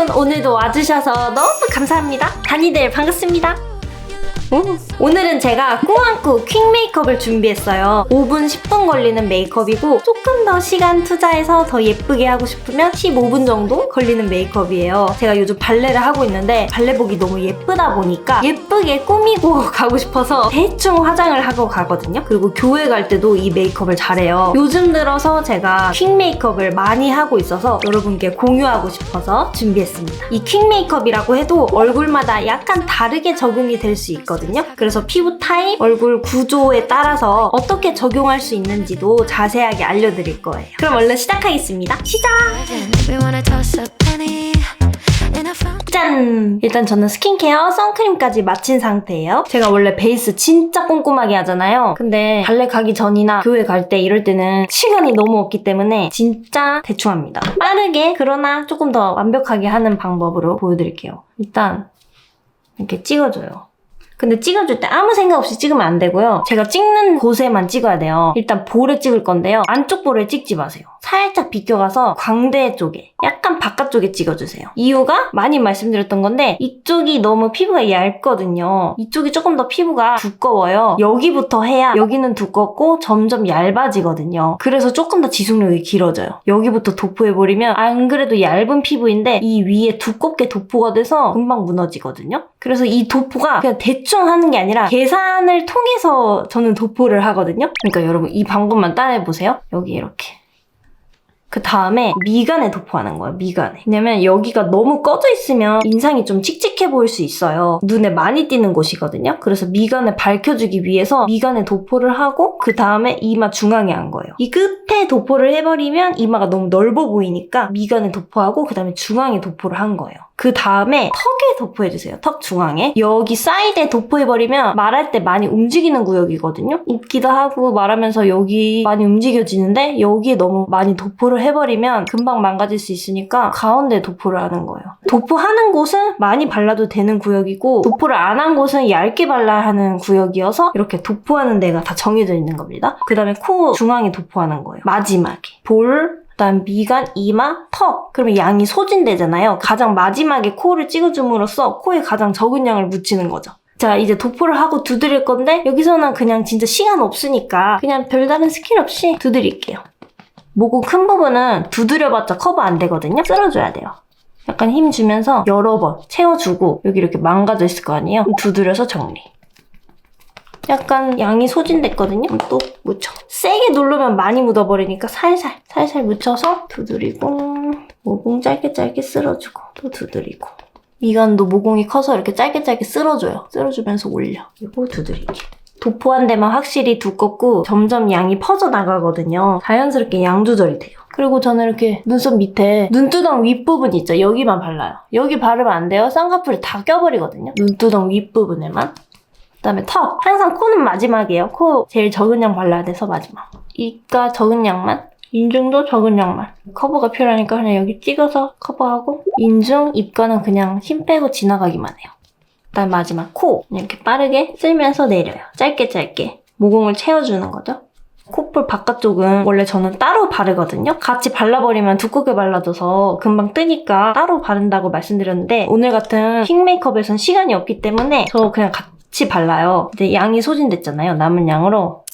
여러분, 오늘도 와주셔서 너무 감사합니다. 다니들 반갑습니다. 오늘은 제가 꾸안꾸 퀵 메이크업을 준비했어요. 5분, 10분 걸리는 메이크업이고 조금 더 시간 투자해서 더 예쁘게 하고 싶으면 15분 정도 걸리는 메이크업이에요. 제가 요즘 발레를 하고 있는데 발레복이 너무 예쁘다 보니까 예쁘게 꾸미고 가고 싶어서 대충 화장을 하고 가거든요. 그리고 교회 갈 때도 이 메이크업을 잘해요. 요즘 들어서 제가 퀵 메이크업을 많이 하고 있어서 여러분께 공유하고 싶어서 준비했습니다. 이 퀵 메이크업이라고 해도 얼굴마다 약간 다르게 적용이 될 수 있거든요. 그래서 피부 타입, 얼굴 구조에 따라서 어떻게 적용할 수 있는지도 자세하게 알려드릴 거예요. 그럼 얼른 시작하겠습니다. 시작! 짠! 일단 저는 스킨케어, 선크림까지 마친 상태예요. 제가 원래 베이스 진짜 꼼꼼하게 하잖아요. 근데 발레 가기 전이나 교회 갈 때 이럴 때는 시간이 너무 없기 때문에 진짜 대충 합니다. 빠르게, 그러나 조금 더 완벽하게 하는 방법으로 보여드릴게요. 일단 이렇게 찍어줘요. 근데 찍어줄 때 아무 생각 없이 찍으면 안 되고요. 제가 찍는 곳에만 찍어야 돼요. 일단 볼에 찍을 건데요. 안쪽 볼에 찍지 마세요. 살짝 비껴가서 광대 쪽에, 약간 바깥쪽에 찍어주세요. 이유가 많이 말씀드렸던 건데 이쪽이 너무 피부가 얇거든요. 이쪽이 조금 더 피부가 두꺼워요. 여기부터 해야 여기는 두껍고 점점 얇아지거든요. 그래서 조금 더 지속력이 길어져요. 여기부터 도포해버리면 안 그래도 얇은 피부인데 이 위에 두껍게 도포가 돼서 금방 무너지거든요. 그래서 이 도포가 그냥 대충 하는 게 아니라 계산을 통해서 저는 도포를 하거든요. 그러니까 여러분 이 방법만 따라해보세요. 여기 이렇게. 그 다음에 미간에 도포하는 거예요. 미간에. 왜냐면 여기가 너무 꺼져 있으면 인상이 좀 칙칙해 보일 수 있어요. 눈에 많이 띄는 곳이거든요. 그래서 미간을 밝혀주기 위해서 미간에 도포를 하고 그 다음에 이마 중앙에 한 거예요. 이 끝에 도포를 해버리면 이마가 너무 넓어 보이니까 미간에 도포하고 그 다음에 중앙에 도포를 한 거예요. 그 다음에 턱에 도포해주세요. 턱 중앙에. 여기 사이드에 도포해버리면 말할 때 많이 움직이는 구역이거든요. 웃기도 하고 말하면서 여기 많이 움직여지는데 여기에 너무 많이 도포를 해버리면 금방 망가질 수 있으니까 가운데 도포를 하는 거예요. 도포하는 곳은 많이 발라도 되는 구역이고 도포를 안 한 곳은 얇게 발라야 하는 구역이어서 이렇게 도포하는 데가 다 정해져 있는 겁니다. 그 다음에 코 중앙에 도포하는 거예요. 마지막에. 볼, 그다음 미간, 이마, 턱. 그러면 양이 소진되잖아요. 가장 마지막에 코를 찍어줌으로써 코에 가장 적은 양을 묻히는 거죠. 자, 이제 도포를 하고 두드릴 건데 여기서는 그냥 진짜 시간 없으니까 그냥 별다른 스킬 없이 두드릴게요. 모공 큰 부분은 두드려봤자 커버 안 되거든요. 쓸어줘야 돼요. 약간 힘 주면서 여러 번 채워주고 여기 이렇게 망가져 있을 거 아니에요? 두드려서 정리. 약간 양이 소진됐거든요? 그럼 또 묻혀. 세게 누르면 많이 묻어버리니까 살살 묻혀서 두드리고 모공 짧게 쓸어주고 또 두드리고 미간도 모공이 커서 이렇게 짧게 쓸어줘요. 쓸어주면서 올려. 그리고 두드리기. 도포한 데만 확실히 두껍고 점점 양이 퍼져나가거든요. 자연스럽게 양 조절이 돼요. 그리고 저는 이렇게 눈썹 밑에 눈두덩 윗부분 있죠? 여기만 발라요. 여기 바르면 안 돼요. 쌍꺼풀이 다 껴버리거든요. 눈두덩 윗부분에만. 그다음에 턱. 항상 코는 마지막이에요. 코 제일 적은 양 발라야 돼서 마지막. 입가 적은 양만. 인중도 적은 양만. 커버가 필요하니까 그냥 여기 찍어서 커버하고 인중, 입가는 그냥 힘 빼고 지나가기만 해요. 그다음 마지막 코. 이렇게 빠르게 쓸면서 내려요. 짧게. 모공을 채워주는 거죠. 콧볼 바깥쪽은 원래 저는 따로 바르거든요. 같이 발라버리면 두껍게 발라져서 금방 뜨니까 따로 바른다고 말씀드렸는데 오늘 같은 퀵 메이크업에선 시간이 없기 때문에 저 그냥 같이 발라요. 근데 양이 소진됐잖아요. 남은 양으로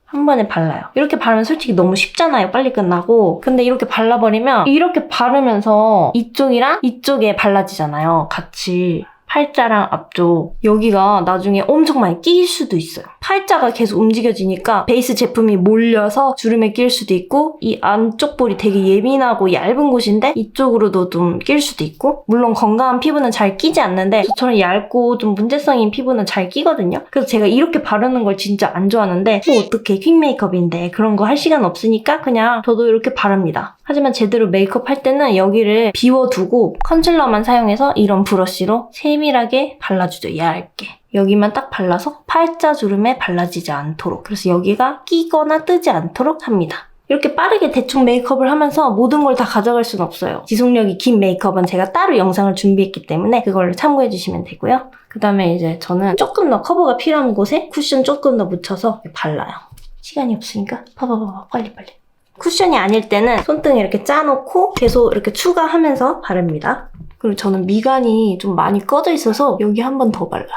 한 번에 발라요. 이렇게 바르면 솔직히 너무 쉽잖아요. 빨리 끝나고. 근데 이렇게 발라버리면 이렇게 바르면서 이쪽이랑 이쪽에 발라지잖아요. 같이. 팔자랑 앞쪽 여기가 나중에 엄청 많이 끼일 수도 있어요. 팔자가 계속 움직여지니까 베이스 제품이 몰려서 주름에 끼일 수도 있고 이 안쪽 볼이 되게 예민하고 얇은 곳인데 이쪽으로도 좀 끼일 수도 있고 물론 건강한 피부는 잘 끼지 않는데 저처럼 얇고 좀 문제성인 피부는 잘 끼거든요. 그래서 제가 이렇게 바르는 걸 진짜 안 좋아하는데 뭐 어떻게 퀵 메이크업인데 그런 거 할 시간 없으니까 그냥 저도 이렇게 바릅니다. 하지만 제대로 메이크업 할 때는 여기를 비워두고 컨실러만 사용해서 이런 브러쉬로 세밀하게 발라주죠. 얇게. 여기만 딱 발라서 팔자 주름에 발라지지 않도록. 그래서 여기가 끼거나 뜨지 않도록 합니다. 이렇게 빠르게 대충 메이크업을 하면서 모든 걸 다 가져갈 수는 없어요. 지속력이 긴 메이크업은 제가 따로 영상을 준비했기 때문에 그걸 참고해주시면 되고요. 그 다음에 이제 저는 조금 더 커버가 필요한 곳에 쿠션 조금 더 묻혀서 발라요. 시간이 없으니까 파파파파 빨리. 쿠션이 아닐 때는 손등에 이렇게 짜놓고 계속 이렇게 추가하면서 바릅니다. 그리고 저는 미간이 좀 많이 꺼져 있어서 여기 한 번 더 발라요.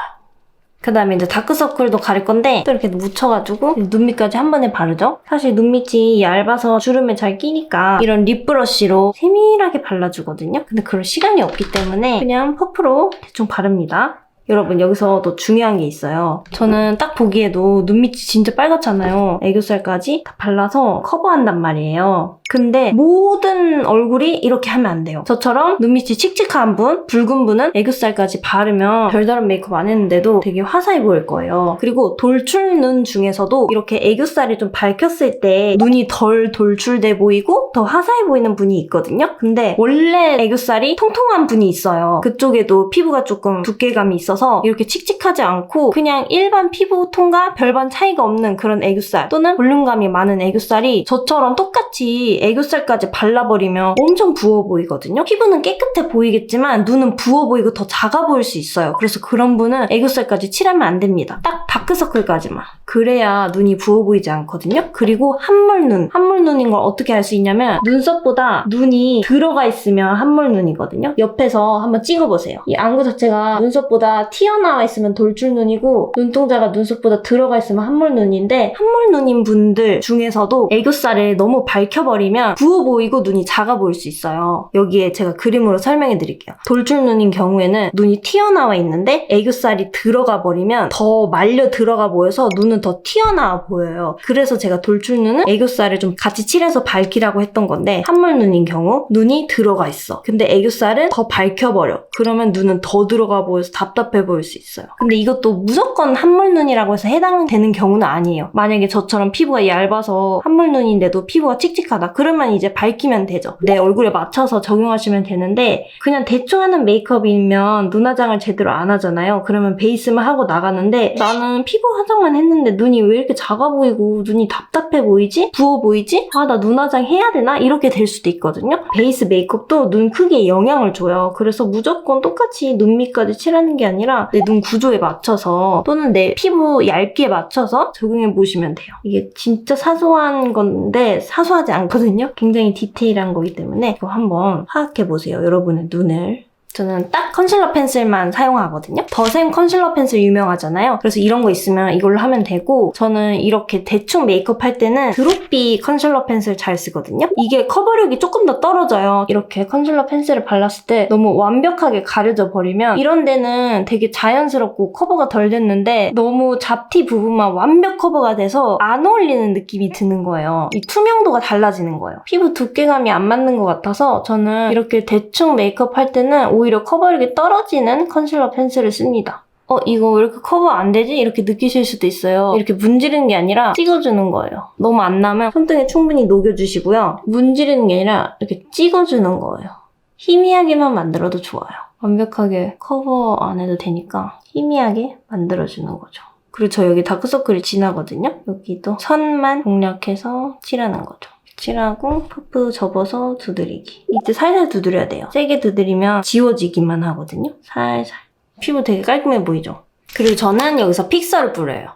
그 다음에 이제 다크서클도 가릴 건데 또 이렇게 묻혀가지고 눈 밑까지 한 번에 바르죠. 사실 눈 밑이 얇아서 주름에 잘 끼니까 이런 립브러쉬로 세밀하게 발라주거든요. 근데 그럴 시간이 없기 때문에 그냥 퍼프로 대충 바릅니다. 여러분 여기서 또 중요한 게 있어요. 저는 딱 보기에도 눈 밑이 진짜 빨갛잖아요. 애교살까지 다 발라서 커버한단 말이에요. 근데 모든 얼굴이 이렇게 하면 안 돼요. 저처럼 눈 밑이 칙칙한 분, 붉은 분은 애교살까지 바르면 별다른 메이크업 안 했는데도 되게 화사해 보일 거예요. 그리고 돌출 눈 중에서도 이렇게 애교살이 좀 밝혔을 때 눈이 덜 돌출돼 보이고 더 화사해 보이는 분이 있거든요. 근데 원래 애교살이 통통한 분이 있어요. 그쪽에도 피부가 조금 두께감이 있어서 이렇게 칙칙하지 않고 그냥 일반 피부톤과 별반 차이가 없는 그런 애교살 또는 볼륨감이 많은 애교살이 저처럼 똑같이 애교살까지 발라버리면 엄청 부어 보이거든요. 피부는 깨끗해 보이겠지만 눈은 부어 보이고 더 작아 보일 수 있어요. 그래서 그런 분은 애교살까지 칠하면 안 됩니다. 딱 다크서클까지만. 그래야 눈이 부어 보이지 않거든요. 그리고 한물눈. 한물눈인 걸 어떻게 알 수 있냐면 눈썹보다 눈이 들어가 있으면 한물눈이거든요. 옆에서 한번 찍어보세요. 이 안구 자체가 눈썹보다 튀어나와 있으면 돌출눈이고 눈동자가 눈썹보다 들어가 있으면 한물눈인데 한물눈인 분들 중에서도 애교살을 너무 밝혀버리면 부어 보이고 눈이 작아 보일 수 있어요. 여기에 제가 그림으로 설명해 드릴게요. 돌출눈인 경우에는 눈이 튀어나와 있는데 애교살이 들어가 버리면 더 말려 들어가 보여서 눈은 더 튀어나와 보여요. 그래서 제가 돌출눈은 애교살을 좀 같이 칠해서 밝히라고 했던 건데 한물눈인 경우 눈이 들어가 있어. 근데 애교살은 더 밝혀버려. 그러면 눈은 더 들어가 보여서 답답해 보일 수 있어요. 근데 이것도 무조건 한물눈이라고 해서 해당되는 경우는 아니에요. 만약에 저처럼 피부가 얇아서 한물눈인데도 피부가 칙칙하다. 그러면 이제 밝히면 되죠. 내 얼굴에 맞춰서 적용하시면 되는데 그냥 대충 하는 메이크업이면 눈 화장을 제대로 안 하잖아요. 그러면 베이스만 하고 나가는데 나는 피부 화장만 했는데 눈이 왜 이렇게 작아 보이고 눈이 답답해 보이지? 부어 보이지? 아, 나 눈 화장 해야 되나? 이렇게 될 수도 있거든요. 베이스 메이크업도 눈 크기에 영향을 줘요. 그래서 무조건 똑같이 눈 밑까지 칠하는 게 아니라 내 눈 구조에 맞춰서 또는 내 피부 얇기에 맞춰서 적용해 보시면 돼요. 이게 진짜 사소한 건데 사소하지 않거든요. 굉장히 디테일한 거기 때문에 이거 한번 파악해 보세요. 여러분의 눈을. 저는 딱 컨실러 펜슬만 사용하거든요. 더샘 컨실러 펜슬 유명하잖아요. 그래서 이런 거 있으면 이걸로 하면 되고 저는 이렇게 대충 메이크업 할 때는 드롭비 컨실러 펜슬 잘 쓰거든요. 이게 커버력이 조금 더 떨어져요. 이렇게 컨실러 펜슬을 발랐을 때 너무 완벽하게 가려져 버리면 이런 데는 되게 자연스럽고 커버가 덜 됐는데 너무 잡티 부분만 완벽 커버가 돼서 안 어울리는 느낌이 드는 거예요. 이 투명도가 달라지는 거예요. 피부 두께감이 안 맞는 것 같아서 저는 이렇게 대충 메이크업 할 때는 오히려 커버력이 떨어지는 컨실러 펜슬을 씁니다. 이거 왜 이렇게 커버 안 되지? 이렇게 느끼실 수도 있어요. 이렇게 문지르는 게 아니라 찍어주는 거예요. 너무 안 나면 손등에 충분히 녹여주시고요. 문지르는 게 아니라 이렇게 찍어주는 거예요. 희미하게만 만들어도 좋아요. 완벽하게 커버 안 해도 되니까 희미하게 만들어주는 거죠. 그리고 저 여기 다크서클이 진하거든요. 여기도 선만 공략해서 칠하는 거죠. 칠하고 퍼프 접어서 두드리기. 이때 살살 두드려야 돼요. 세게 두드리면 지워지기만 하거든요. 살살. 피부 되게 깔끔해 보이죠? 그리고 저는 여기서 픽서를 뿌려요.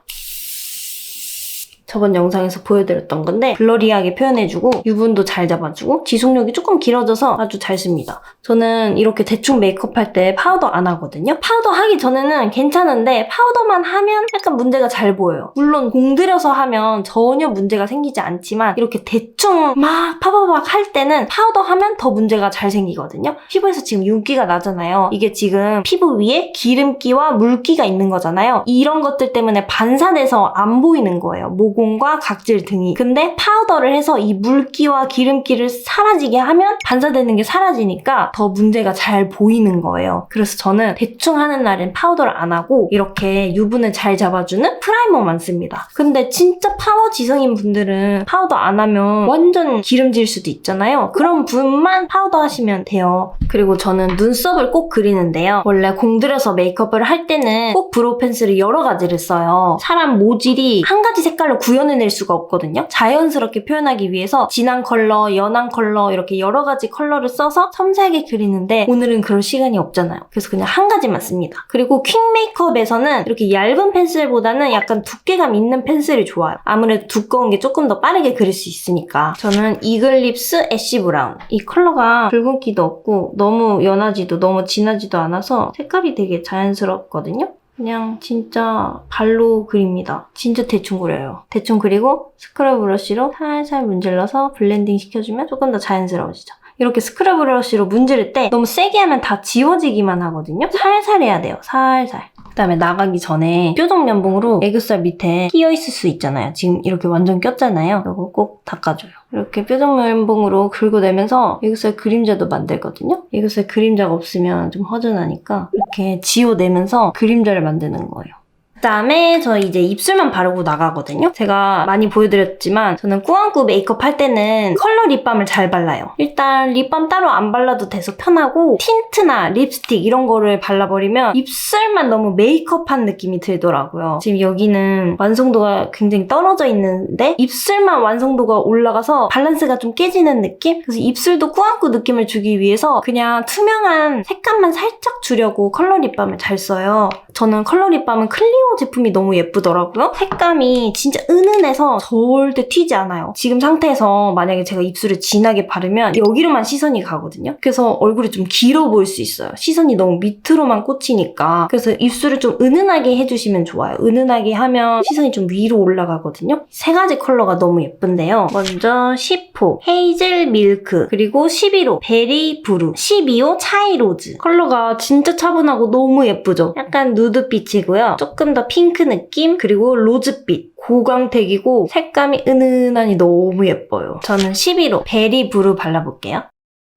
저번 영상에서 보여드렸던 건데 블러리하게 표현해주고 유분도 잘 잡아주고 지속력이 조금 길어져서 아주 잘 씁니다. 저는 이렇게 대충 메이크업 할 때 파우더 안 하거든요. 파우더 하기 전에는 괜찮은데 파우더만 하면 약간 문제가 잘 보여요. 물론 공들여서 하면 전혀 문제가 생기지 않지만 이렇게 대충 막 파바박 할 때는 파우더 하면 더 문제가 잘 생기거든요. 피부에서 지금 윤기가 나잖아요. 이게 지금 피부 위에 기름기와 물기가 있는 거잖아요. 이런 것들 때문에 반사돼서 안 보이는 거예요. 모공과 각질 등이. 근데 파우더를 해서 이 물기와 기름기를 사라지게 하면 반사되는 게 사라지니까 더 문제가 잘 보이는 거예요. 그래서 저는 대충 하는 날엔 파우더를 안 하고 이렇게 유분을 잘 잡아주는 프라이머만 씁니다. 근데 진짜 파워 지성인 분들은 파우더 안 하면 완전 기름질 수도 있잖아요. 그런 분만 파우더 하시면 돼요. 그리고 저는 눈썹을 꼭 그리는데요. 원래 공들여서 메이크업을 할 때는 꼭 브로우 펜슬을 여러 가지를 써요. 사람 모질이 한 가지 색깔로 구현해낼 수가 없거든요. 자연스럽게 표현하기 위해서 진한 컬러, 연한 컬러 이렇게 여러 가지 컬러를 써서 섬세하게 그리는데 오늘은 그럴 시간이 없잖아요. 그래서 그냥 한 가지만 씁니다. 그리고 퀵 메이크업에서는 이렇게 얇은 펜슬보다는 약간 두께감 있는 펜슬이 좋아요. 아무래도 두꺼운 게 조금 더 빠르게 그릴 수 있으니까. 저는 이글립스 애쉬 브라운. 이 컬러가 붉은기도 없고 너무 연하지도 너무 진하지도 않아서 색깔이 되게 자연스럽거든요. 그냥 진짜 발로 그립니다. 진짜 대충 그려요. 대충 그리고 스크럽 브러쉬로 살살 문질러서 블렌딩 시켜주면 조금 더 자연스러워지죠. 이렇게 스크럽 브러쉬로 문지를 때 너무 세게 하면 다 지워지기만 하거든요. 살살 해야 돼요. 살살. 그다음에 나가기 전에 뾰족 면봉으로 애교살 밑에 끼어있을 수 있잖아요. 지금 이렇게 완전 꼈잖아요. 이거 꼭 닦아줘요. 이렇게 뾰족 면봉으로 긁어내면서 애교살 그림자도 만들거든요. 애교살 그림자가 없으면 좀 허전하니까 이렇게 지워내면서 그림자를 만드는 거예요. 그다음에 저 이제 입술만 바르고 나가거든요. 제가 많이 보여드렸지만 저는 꾸안꾸 메이크업 할 때는 컬러 립밤을 잘 발라요. 일단 립밤 따로 안 발라도 돼서 편하고 틴트나 립스틱 이런 거를 발라버리면 입술만 너무 메이크업한 느낌이 들더라고요. 지금 여기는 완성도가 굉장히 떨어져 있는데 입술만 완성도가 올라가서 밸런스가 좀 깨지는 느낌? 그래서 입술도 꾸안꾸 느낌을 주기 위해서 그냥 투명한 색감만 살짝 주려고 컬러 립밤을 잘 써요. 저는 컬러 립밤은 클리오 제품이 너무 예쁘더라고요. 색감이 진짜 은은해서 절대 튀지 않아요. 지금 상태에서 만약에 제가 입술을 진하게 바르면 여기로만 시선이 가거든요. 그래서 얼굴이 좀 길어 보일 수 있어요. 시선이 너무 밑으로만 꽂히니까. 그래서 입술을 좀 은은하게 해주시면 좋아요. 은은하게 하면 시선이 좀 위로 올라가거든요. 세 가지 컬러가 너무 예쁜데요. 먼저 10호 헤이즐 밀크, 그리고 11호 베리 브루, 12호 차이 로즈. 컬러가 진짜 차분하고 너무 예쁘죠? 약간 누드빛이고요. 조금 더 핑크 느낌, 그리고 로즈빛. 고광택이고 색감이 은은하니 너무 예뻐요. 저는 11호 베리 브루 발라볼게요.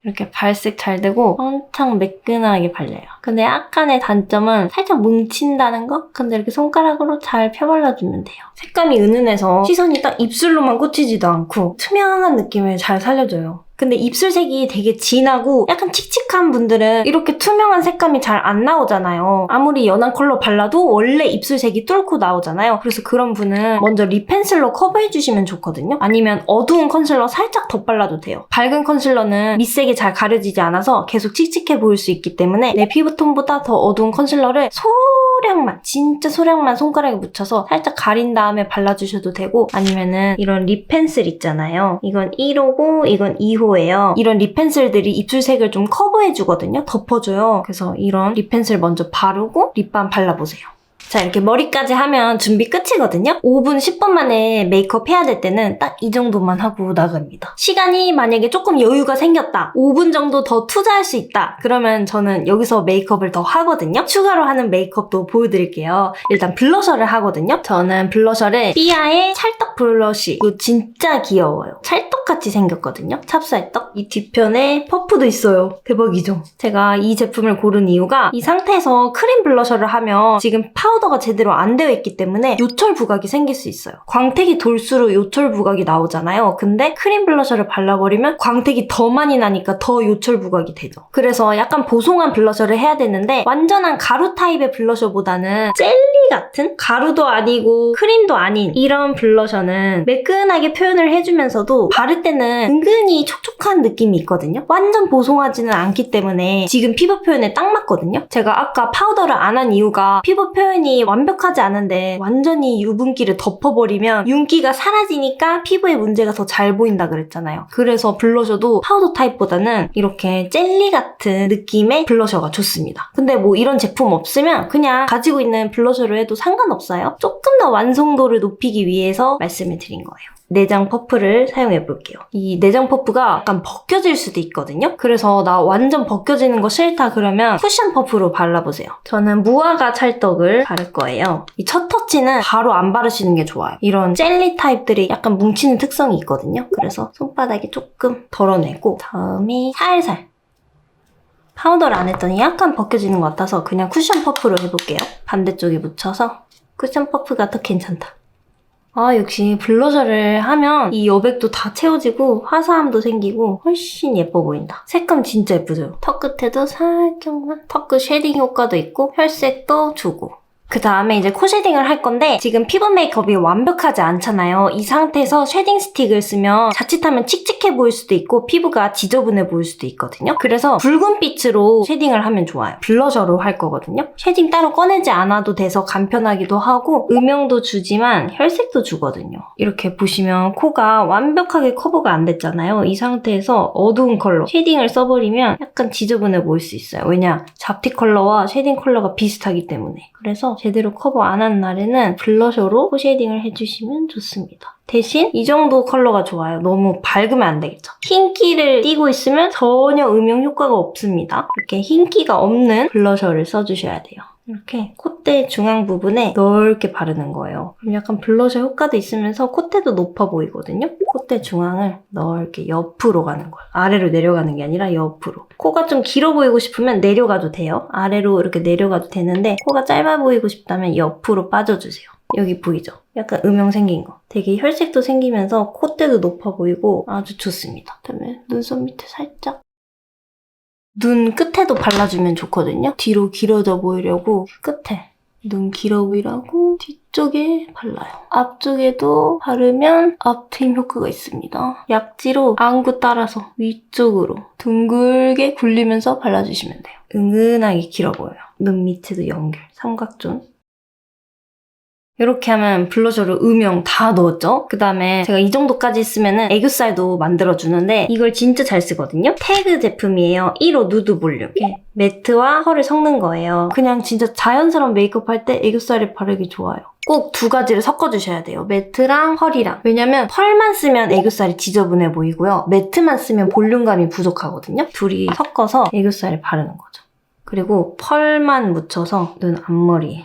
이렇게 발색 잘 되고 엄청 매끈하게 발려요. 근데 약간의 단점은 살짝 뭉친다는 거? 근데 이렇게 손가락으로 잘 펴발라주면 돼요. 색감이 은은해서 시선이 딱 입술로만 꽂히지도 않고 투명한 느낌을 잘 살려줘요. 근데 입술색이 되게 진하고 약간 칙칙한 분들은 이렇게 투명한 색감이 잘 안 나오잖아요. 아무리 연한 컬러 발라도 원래 입술색이 뚫고 나오잖아요. 그래서 그런 분은 먼저 립 펜슬로 커버해주시면 좋거든요. 아니면 어두운 컨실러 살짝 덧발라도 돼요. 밝은 컨실러는 밑색이 잘 가려지지 않아서 계속 칙칙해 보일 수 있기 때문에 내 피부톤보다 더 어두운 컨실러를 소량만, 진짜 소량만 손가락에 묻혀서 살짝 가린 다음에 발라주셔도 되고, 아니면은 이런 립 펜슬 있잖아요. 이건 1호고 이건 2호예요. 이런 립 펜슬들이 입술색을 좀 커버해주거든요. 덮어줘요. 그래서 이런 립 펜슬 먼저 바르고 립밤 발라보세요. 자, 이렇게 머리까지 하면 준비 끝이거든요? 5분, 10분 만에 메이크업 해야 될 때는 딱 이 정도만 하고 나갑니다. 시간이 만약에 조금 여유가 생겼다, 5분 정도 더 투자할 수 있다, 그러면 저는 여기서 메이크업을 더 하거든요? 추가로 하는 메이크업도 보여드릴게요. 일단 블러셔를 하거든요? 저는 블러셔를 삐아의 찰떡 블러쉬. 이거 진짜 귀여워요. 찰떡같이 생겼거든요? 찹쌀떡. 이 뒤편에 퍼프도 있어요. 대박이죠? 제가 이 제품을 고른 이유가 이 상태에서 크림 블러셔를 하면 지금 파우더가 제대로 안 되어 있기 때문에 요철 부각이 생길 수 있어요. 광택이 돌수록 요철 부각이 나오잖아요. 근데 크림 블러셔를 발라버리면 광택이 더 많이 나니까 더 요철 부각이 되죠. 그래서 약간 보송한 블러셔를 해야 되는데 완전한 가루 타입의 블러셔보다는 젤리 같은? 가루도 아니고 크림도 아닌 이런 블러셔는 매끈하게 표현을 해주면서도 바를 때는 은근히 촉촉한 느낌이 있거든요. 완전 보송하지는 않기 때문에 지금 피부 표현에 딱 맞거든요. 제가 아까 파우더를 안 한 이유가 피부 표현이 완벽하지 않은데 완전히 유분기를 덮어버리면 윤기가 사라지니까 피부에 문제가 더 잘 보인다 그랬잖아요. 그래서 블러셔도 파우더 타입보다는 이렇게 젤리 같은 느낌의 블러셔가 좋습니다. 근데 뭐 이런 제품 없으면 그냥 가지고 있는 블러셔로 해도 상관없어요. 조금 더 완성도를 높이기 위해서 말씀을 드린 거예요. 내장 퍼프를 사용해 볼게요. 이 내장 퍼프가 약간 벗겨질 수도 있거든요. 그래서 나 완전 벗겨지는 거 싫다 그러면 쿠션 퍼프로 발라보세요. 저는 무화과 찰떡을 바를 거예요. 이 첫 터치는 바로 안 바르시는 게 좋아요. 이런 젤리 타입들이 약간 뭉치는 특성이 있거든요. 그래서 손바닥에 조금 덜어내고 다음에 살살, 파우더를 안 했더니 약간 벗겨지는 것 같아서 그냥 쿠션 퍼프로 해볼게요. 반대쪽에 묻혀서 쿠션 퍼프가 더 괜찮다. 아, 역시 블러셔를 하면 이 여백도 다 채워지고 화사함도 생기고 훨씬 예뻐 보인다. 색감 진짜 예쁘죠? 턱 끝에도 살짝만 턱 끝 쉐딩 효과도 있고 혈색도 주고. 그 다음에 이제 코 쉐딩을 할 건데 지금 피부 메이크업이 완벽하지 않잖아요. 이 상태에서 쉐딩 스틱을 쓰면 자칫하면 칙칙해 보일 수도 있고 피부가 지저분해 보일 수도 있거든요. 그래서 붉은 빛으로 쉐딩을 하면 좋아요. 블러셔로 할 거거든요. 쉐딩 따로 꺼내지 않아도 돼서 간편하기도 하고 음영도 주지만 혈색도 주거든요. 이렇게 보시면 코가 완벽하게 커버가 안 됐잖아요. 이 상태에서 어두운 컬러 쉐딩을 써버리면 약간 지저분해 보일 수 있어요. 왜냐? 잡티 컬러와 쉐딩 컬러가 비슷하기 때문에. 그래서 제대로 커버 안 한 날에는 블러셔로 코 쉐딩을 해주시면 좋습니다. 대신 이 정도 컬러가 좋아요. 너무 밝으면 안 되겠죠. 흰기를 띠고 있으면 전혀 음영 효과가 없습니다. 이렇게 흰기가 없는 블러셔를 써주셔야 돼요. 이렇게 콧대 중앙 부분에 넓게 바르는 거예요. 그럼 약간 블러셔 효과도 있으면서 콧대도 높아 보이거든요. 콧대 중앙을 넓게 옆으로 가는 거예요. 아래로 내려가는 게 아니라 옆으로. 코가 좀 길어 보이고 싶으면 내려가도 돼요. 아래로 이렇게 내려가도 되는데 코가 짧아 보이고 싶다면 옆으로 빠져주세요. 여기 보이죠? 약간 음영 생긴 거. 되게 혈색도 생기면서 콧대도 높아 보이고 아주 좋습니다. 그다음에 눈썹 밑에 살짝 눈 끝에도 발라주면 좋거든요. 뒤로 길어져 보이려고 끝에 눈 길어 보이라고 뒤쪽에 발라요. 앞쪽에도 바르면 앞트임 효과가 있습니다. 약지로 안구 따라서 위쪽으로 둥글게 굴리면서 발라주시면 돼요. 은은하게 길어 보여요. 눈 밑에도 연결, 삼각존. 이렇게 하면 블러셔로 음영 다 넣었죠? 그 다음에 제가 이 정도까지 쓰면은 애교살도 만들어주는데 이걸 진짜 잘 쓰거든요? 태그 제품이에요. 1호 누드 볼륨. 이렇게 매트와 펄을 섞는 거예요. 그냥 진짜 자연스러운 메이크업 할 때 애교살에 바르기 좋아요. 꼭 두 가지를 섞어주셔야 돼요. 매트랑 펄이랑. 왜냐면 펄만 쓰면 애교살이 지저분해 보이고요. 매트만 쓰면 볼륨감이 부족하거든요? 둘이 섞어서 애교살에 바르는 거죠. 그리고 펄만 묻혀서 눈 앞머리에.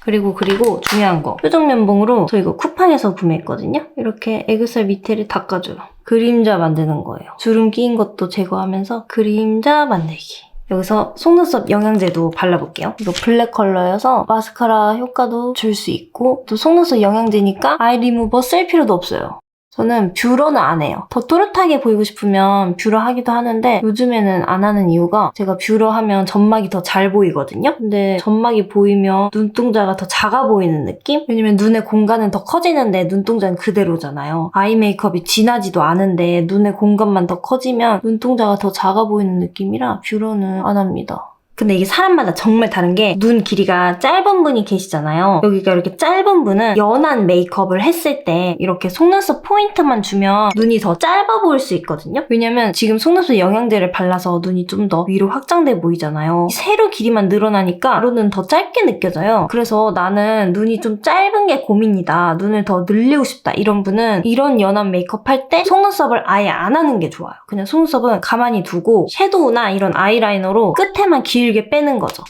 그리고 중요한 거 표정 면봉으로 저 이거 쿠팡에서 구매했거든요. 이렇게 애교살 밑에를 닦아줘요. 그림자 만드는 거예요. 주름 끼인 것도 제거하면서 그림자 만들기. 여기서 속눈썹 영양제도 발라볼게요. 이거 블랙 컬러여서 마스카라 효과도 줄 수 있고 또 속눈썹 영양제니까 아이 리무버 쓸 필요도 없어요. 저는 뷰러는 안 해요. 더 또렷하게 보이고 싶으면 뷰러 하기도 하는데 요즘에는 안 하는 이유가 제가 뷰러 하면 점막이 더 잘 보이거든요? 근데 점막이 보이면 눈동자가 더 작아 보이는 느낌? 왜냐면 눈의 공간은 더 커지는데 눈동자는 그대로잖아요. 아이 메이크업이 진하지도 않은데 눈의 공간만 더 커지면 눈동자가 더 작아 보이는 느낌이라 뷰러는 안 합니다. 근데 이게 사람마다 정말 다른 게 눈 길이가 짧은 분이 계시잖아요. 여기가 이렇게 짧은 분은 연한 메이크업을 했을 때 이렇게 속눈썹 포인트만 주면 눈이 더 짧아 보일 수 있거든요. 왜냐면 지금 속눈썹 영양제를 발라서 눈이 좀 더 위로 확장돼 보이잖아요. 세로 길이만 늘어나니까 가로는 더 짧게 느껴져요. 그래서 나는 눈이 좀 짧은 게 고민이다. 눈을 더 늘리고 싶다. 이런 분은 이런 연한 메이크업 할 때 속눈썹을 아예 안 하는 게 좋아요. 그냥 속눈썹은 가만히 두고 섀도우나 이런 아이라이너로 끝에만 길게 빼는 거죠.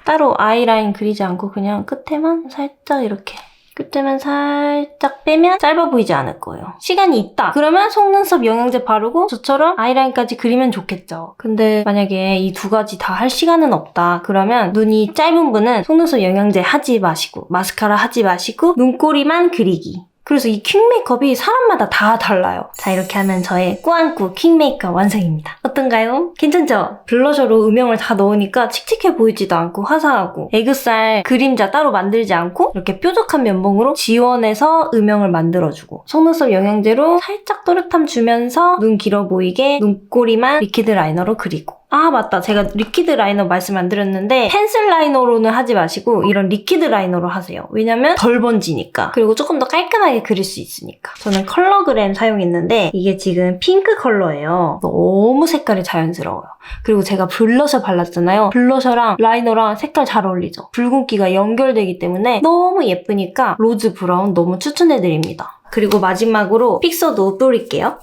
따로 아이라인 그리지 않고 그냥 끝에만 살짝 이렇게 끝에만 살짝 빼면 짧아 보이지 않을 거예요. 시간이 있다. 그러면 속눈썹 영양제 바르고 저처럼 아이라인까지 그리면 좋겠죠. 근데 만약에 이 두 가지 다 할 시간은 없다. 그러면 눈이 짧은 분은 속눈썹 영양제 하지 마시고 마스카라 하지 마시고 눈꼬리만 그리기. 그래서 이 퀵 메이크업이 사람마다 다 달라요. 자, 이렇게 하면 저의 꾸안꾸 퀵 메이크업 완성입니다. 어떤가요? 괜찮죠? 블러셔로 음영을 다 넣으니까 칙칙해 보이지도 않고 화사하고 애교살 그림자 따로 만들지 않고 이렇게 뾰족한 면봉으로 지원해서 음영을 만들어주고 속눈썹 영양제로 살짝 또렷함 주면서 눈 길어 보이게 눈꼬리만 리퀴드 라이너로 그리고 아 맞다, 제가 리퀴드 라이너 말씀 안 드렸는데 펜슬 라이너로는 하지 마시고 이런 리퀴드 라이너로 하세요. 왜냐면 덜 번지니까. 그리고 조금 더 깔끔하게 그릴 수 있으니까. 저는 컬러그램 사용했는데 이게 지금 핑크 컬러예요. 너무 색깔이 자연스러워요. 그리고 제가 블러셔 발랐잖아요. 블러셔랑 라이너랑 색깔 잘 어울리죠. 붉은기가 연결되기 때문에 너무 예쁘니까 로즈 브라운 너무 추천해드립니다. 그리고 마지막으로 픽서도 뿌릴게요.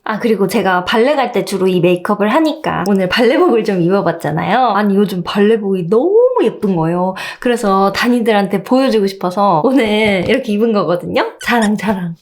아, 그리고 제가 발레 갈 때 주로 이 메이크업을 하니까 오늘 발레복을 좀 입어봤잖아요. 아니, 요즘 발레복이 너무 예쁜 거예요. 그래서 다니들한테 보여주고 싶어서 오늘 이렇게 입은 거거든요. 자랑.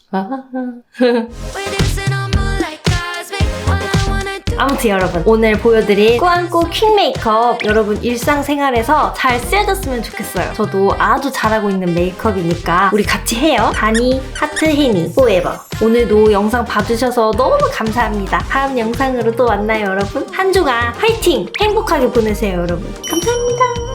아무튼 여러분, 오늘 보여드린 꾸안꾸 퀵 메이크업 여러분 일상생활에서 잘 쓰여졌으면 좋겠어요. 저도 아주 잘하고 있는 메이크업이니까 우리 같이 해요. 바니 하트 해니 포에버. 오늘도 영상 봐주셔서 너무 감사합니다. 다음 영상으로 또 만나요, 여러분. 한 주간 화이팅! 행복하게 보내세요, 여러분. 감사합니다.